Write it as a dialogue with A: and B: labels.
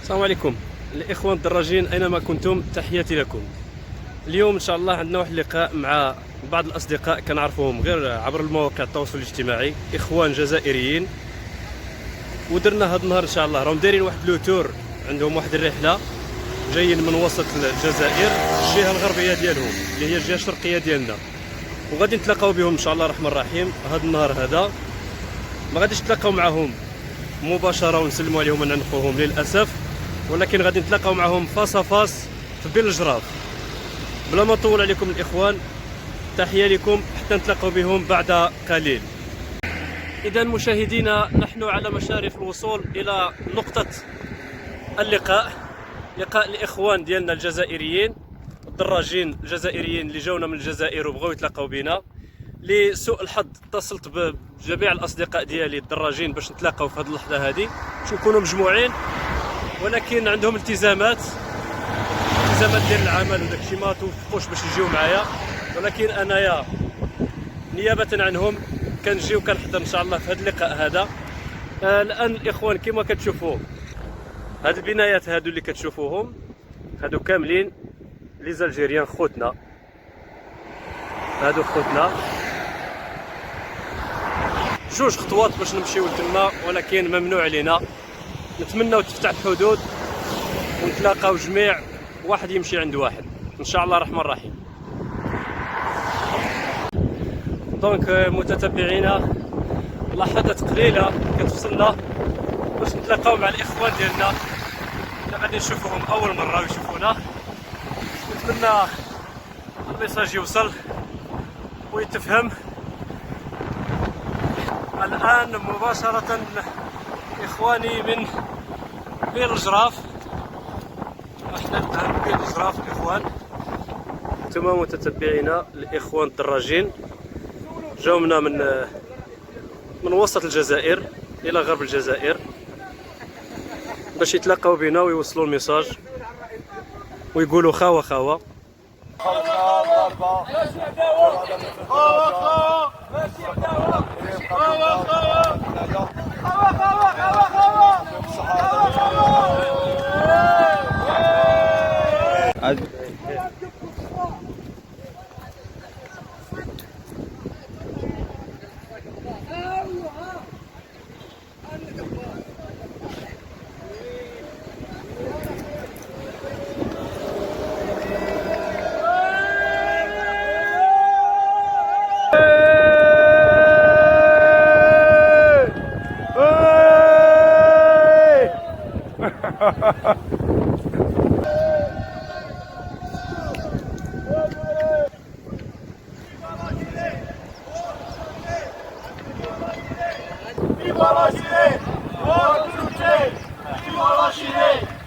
A: السلام عليكم الإخوان الدراجين أينما كنتم، تحياتي لكم. اليوم إن شاء الله عندنا واحد اللقاء مع بعض الأصدقاء كنعرفوهم غير عبر المواقع التواصل الاجتماعي، إخوان جزائريين. ودرنا هذا النهار إن شاء الله راهم دايرين واحد لوتور، عندهم واحد الرحلة جايين من وسط الجزائر الجهة الغربية ديالهم اللي هي الجهة الشرقية ديالنا، وغادي نتلاقاو بهم إن شاء الله الرحمن الرحيم. هذا النهار هذا ما غاديش نتلاقاو معهم مباشرة ونسلموا عليهم وننقوهم للأسف، ولكن غادي نتلاقاو معهم فاس فاس في بين الجراف. بلا ما نطول عليكم الإخوان، تحية لكم حتى نتلاقاو بهم بعد قليل. إذا مشاهدينا، نحن على مشارف الوصول إلى نقطة اللقاء، لقاء الإخوان ديالنا الجزائريين الدراجين الجزائريين اللي جاونا من الجزائر وبغاو يتلاقاو بنا. لسوء الحظ اتصلت بجميع الأصدقاء ديالي الدراجين باش نتلاقاو في هذه اللحظة هذه، باش نكونوا مجموعين، ولكن عندهم التزامات ديال العمل وداكشي ما توفقوش باش يجيو معايا، ولكن انايا نيابه عنهم كنجي وكنحضر ان شاء الله في هذا اللقاء هذا. الان الاخوان كما كتشوفوا هاد البنايات هادو اللي كتشوفوهم هادو كاملين لي زالجيريان خوتنا، هادو خوتنا. جوج خطوات باش نمشيو لتما، ولكن ممنوع علينا. نتمناو تفتح الحدود ونتلاقاو جميع، واحد يمشي عند واحد ان شاء الله الرحمن الرحيم. دونك متتبعينا، لحظات قليله كتفصلنا باش نتلاقاو مع الاخوان ديالنا اللي غادي نشوفوهم اول مره ويشوفونا. نتمنى الميساج يوصل ويتفهم. الان مباشره اخواني من بين الجراف، احنا الان بين الجراف الاخوان. انتم متتبعينا الاخوان الدراجين جاونا من وسط الجزائر الى غرب الجزائر باش يتلاقاو بنا ويوصلوا الميساج ويقولوا خاوه خاوه.
B: Viva la Chile! Viva la Chile! Viva la Chile!